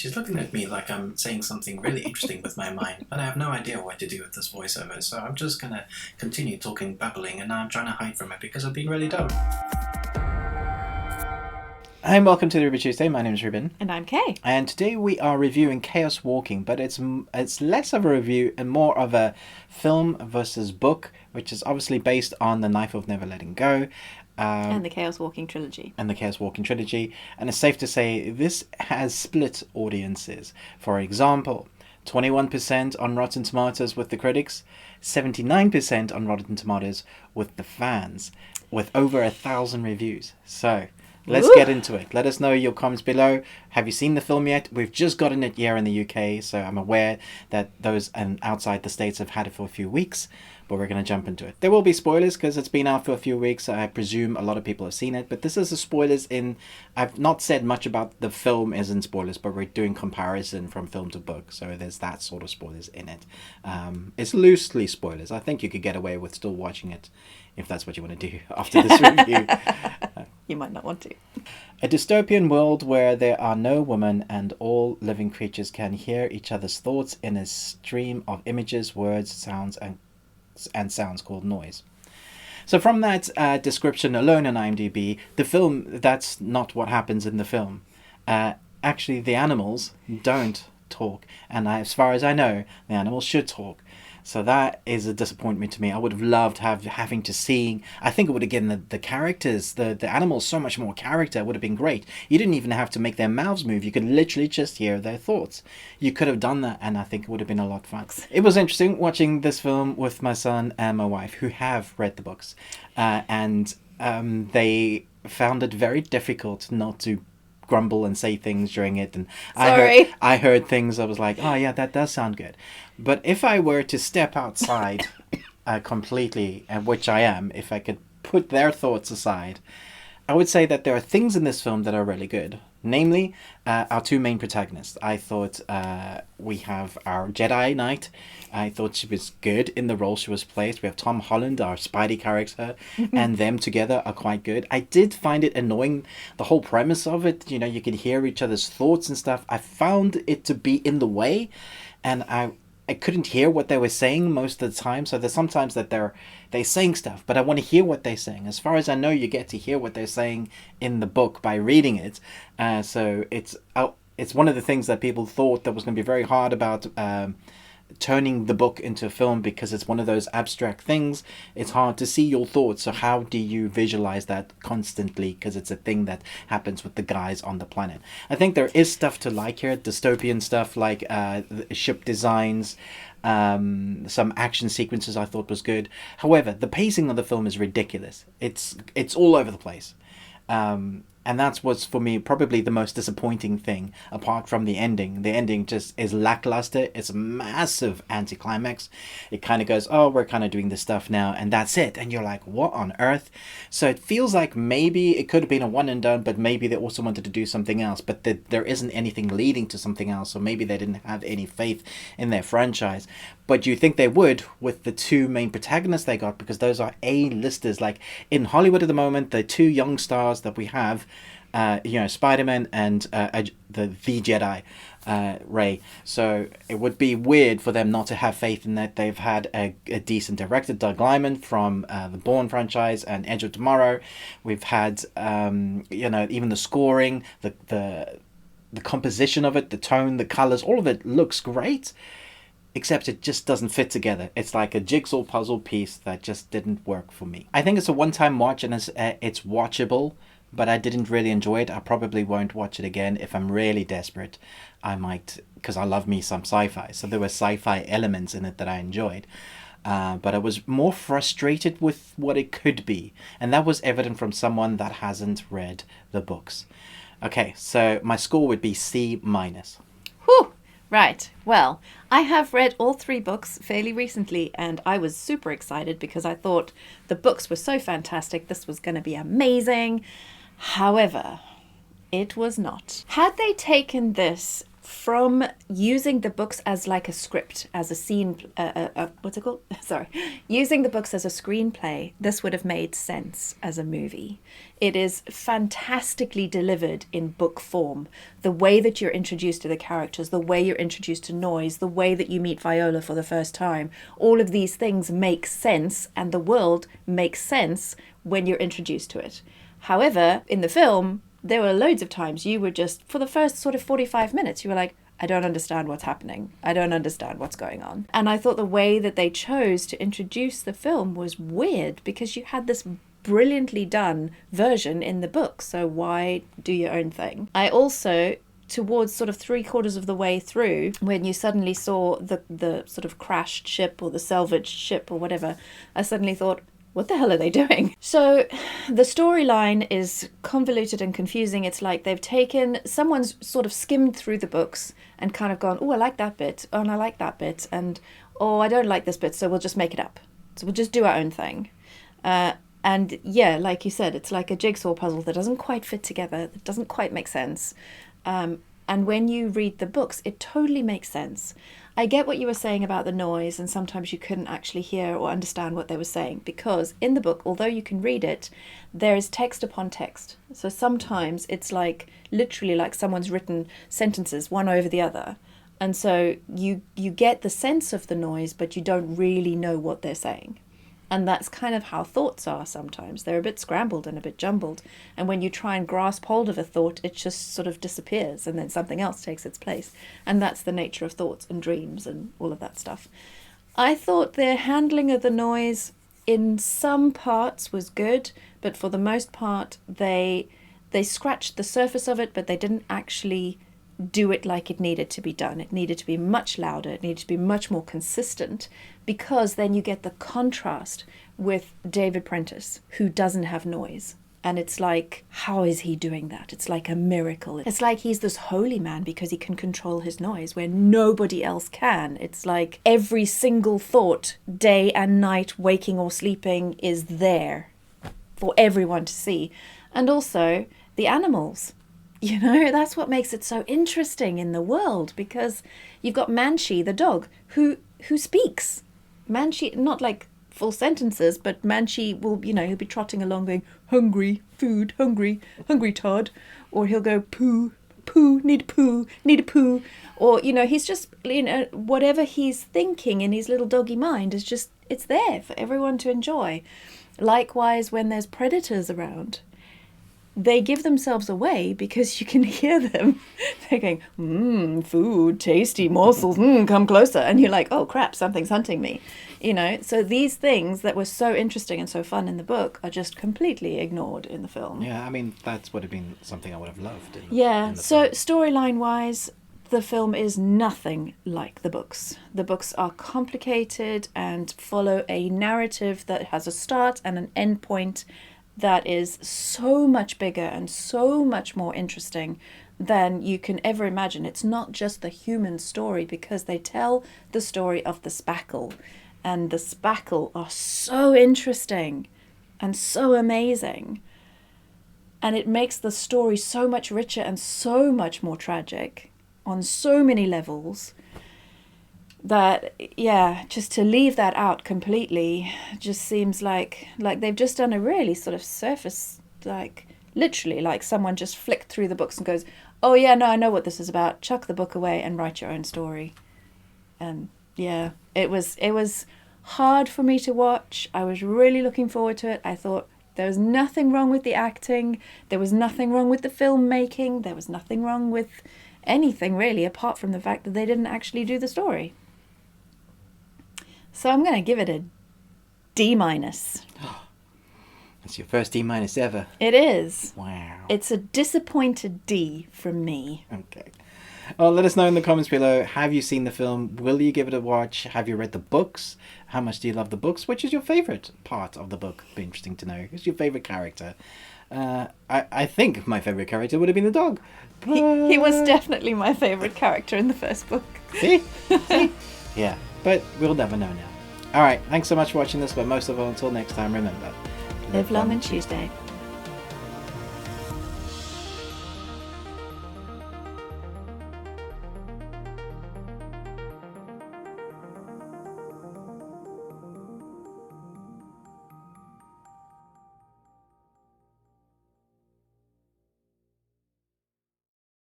She's looking at me like I'm saying something really interesting with my mind, but I have no idea what to do with this voiceover, so I'm just gonna continue talking, babbling, and now I'm trying to hide from it because I'm being really dumb. Hi and welcome to the Ruby Tuesday. My name is Ruben. And I'm Kay. And today we are reviewing Chaos Walking, but it's less of a review and more of a film versus book, which is obviously based on The Knife of Never Letting Go. And the Chaos Walking trilogy. And it's safe to say this has split audiences. For example, 21% on Rotten Tomatoes with the critics, 79% on Rotten Tomatoes with the fans, with over 1,000 reviews. So let's get into it. Let us know your comments below. Have you seen the film yet? We've just gotten it here in the UK, so I'm aware that those outside the States have had it for a few weeks, but we're going to jump into it. There will be spoilers because it's been out for a few weeks. I presume a lot of people have seen it, but this is the spoilers in... I've not said much about the film as in spoilers, but we're doing comparison from film to book, so there's that sort of spoilers in it. It's loosely spoilers. I think you could get away with still watching it if that's what you want to do after this review. You might not want to. A dystopian world where there are no women and all living creatures can hear each other's thoughts in a stream of images, words, sounds, and sounds called noise. So from that description alone on IMDb, the film, that's not what happens in the film. Actually, the animals don't talk, and as far as I know, the animals should talk. So that is a disappointment to me. I would have loved having to see... I think it would have given the characters, the animals, so much more character. It would have been great. You didn't even have to make their mouths move. You could literally just hear their thoughts. You could have done that, and I think it would have been a lot of fun. It was interesting watching this film with my son and my wife, who have read the books. And they found it very difficult not to grumble and say things during it, and I heard things. I was like, oh yeah, that does sound good. But if I were to step outside completely, and which I am, if I could put their thoughts aside, I would say that there are things in this film that are really good. Namely, our two main protagonists. I thought we have our Jedi Knight. I thought she was good in the role she was played. We have Tom Holland, our Spidey character, and them together are quite good. I did find it annoying, the whole premise of it. You know, you could hear each other's thoughts and stuff. I found it to be in the way, and I couldn't hear what they were saying most of the time. So there's sometimes that they're saying stuff, but I want to hear what they're saying. As far as I know, you get to hear what they're saying in the book by reading it. So it's one of the things that people thought that was going to be very hard about turning the book into a film, because it's one of those abstract things. It's hard to see your thoughts. So how do you visualize that constantly? Because it's a thing that happens with the guys on the planet. I think there is stuff to like here, dystopian stuff like ship designs, some action sequences I thought was good. However, the pacing of the film is ridiculous. It's all over the place. And that's what's, for me, probably the most disappointing thing, apart from the ending. The ending just is lackluster. It's a massive anticlimax. It kind of goes, oh, we're kind of doing this stuff now, and that's it. And you're like, what on earth? So it feels like maybe it could have been a one and done, but maybe they also wanted to do something else. But there isn't anything leading to something else, so maybe they didn't have any faith in their franchise. But you think they would with the two main protagonists they got, because those are A-listers. Like in Hollywood at the moment, the two young stars that we have, Spider-Man and the Jedi, Rey. So it would be weird for them not to have faith in that. They've had a decent director, Doug Liman, from the Bourne franchise and Edge of Tomorrow. We've had, even the scoring, the composition of it, the tone, the colors, all of it looks great. Except it just doesn't fit together. It's like a jigsaw puzzle piece that just didn't work for me. I think it's a one-time watch, and it's watchable, but I didn't really enjoy it. I probably won't watch it again. If I'm really desperate, I might, because I love me some sci-fi. So there were sci-fi elements in it that I enjoyed. But I was more frustrated with what it could be. And that was evident from someone that hasn't read the books. Okay, so my score would be C-. Whew! Right. Well, I have read all 3 books fairly recently, and I was super excited because I thought the books were so fantastic. This was going to be amazing. However, it was not. Had they taken this from using the books as like a script, as a scene, what's it called? Sorry. Using the books as a screenplay, this would have made sense as a movie. It is fantastically delivered in book form. The way that you're introduced to the characters, the way you're introduced to Noise, the way that you meet Viola for the first time, all of these things make sense, and the world makes sense when you're introduced to it. However, in the film, there were loads of times you were just, for the first sort of 45 minutes, you were like, I don't understand what's happening. I don't understand what's going on. And I thought the way that they chose to introduce the film was weird, because you had this brilliantly done version in the book. So why do your own thing? I also, towards sort of 3/4 of the way through, when you suddenly saw the sort of crashed ship or the salvaged ship or whatever, I suddenly thought, what the hell are they doing? So the storyline is convoluted and confusing. It's like they've taken, someone's sort of skimmed through the books and kind of gone, oh, I like that bit. Oh, and I like that bit. And, oh, I don't like this bit, so we'll just make it up. So we'll just do our own thing. And yeah, like you said, it's like a jigsaw puzzle that doesn't quite fit together, that doesn't quite make sense. And when you read the books, it totally makes sense. I get what you were saying about the noise, and sometimes you couldn't actually hear or understand what they were saying, because in the book, although you can read it, there is text upon text. So sometimes it's like literally like someone's written sentences one over the other. And so you get the sense of the noise, but you don't really know what they're saying. And that's kind of how thoughts are sometimes. They're a bit scrambled and a bit jumbled. And when you try and grasp hold of a thought, it just sort of disappears, and then something else takes its place. And that's the nature of thoughts and dreams and all of that stuff. I thought their handling of the noise in some parts was good, but for the most part, they scratched the surface of it, but they didn't actually do it like it needed to be done. It needed to be much louder. It needed to be much more consistent, because then you get the contrast with David Prentice, who doesn't have noise. And it's like, how is he doing that? It's like a miracle. It's like he's this holy man because he can control his noise where nobody else can. It's like every single thought, day and night, waking or sleeping, is there for everyone to see. And also the animals. You know, that's what makes it so interesting in the world, because you've got Manshi, the dog, who speaks. Manshi, not like full sentences, but Manshi will, you know, he'll be trotting along going, hungry, food, hungry, hungry Todd. Or he'll go, poo, poo, need a poo. Or, you know, he's just, you know, whatever he's thinking in his little doggy mind is just, it's there for everyone to enjoy. Likewise, when there's predators around, they give themselves away because you can hear them. They're going, food, tasty morsels, come closer. And you're like, oh crap, something's hunting me. You know, so these things that were so interesting and so fun in the book are just completely ignored in the film. Yeah, I mean, that would have been something I would have loved. So storyline-wise, the film is nothing like the books. The books are complicated and follow a narrative that has a start and an end point that is so much bigger and so much more interesting than you can ever imagine. It's not just the human story, because they tell the story of the spackle, and the spackle are so interesting and so amazing, and it makes the story so much richer and so much more tragic on so many levels, that, yeah, just to leave that out completely just seems like they've just done a really sort of surface, like literally like someone just flicked through the books and goes, oh yeah, no, I know what this is about, chuck the book away and write your own story. And yeah, it was hard for me to watch. I was really looking forward to it. I thought there was nothing wrong with the acting, there was nothing wrong with the filmmaking, there was nothing wrong with anything really, apart from the fact that they didn't actually do the story. So I'm going to give it a D-. That's your first D- ever. It is. Wow. It's a disappointed D from me. Okay. Well, let us know in the comments below. Have you seen the film? Will you give it a watch? Have you read the books? How much do you love the books? Which is your favourite part of the book? It'd be interesting to know. Who's your favourite character? I think my favourite character would have been the dog. But... He was definitely my favourite character in the first book. See? Yeah. But we'll never know now. Alright, thanks so much for watching this, but most of all, until next time, remember, live long and Tuesday.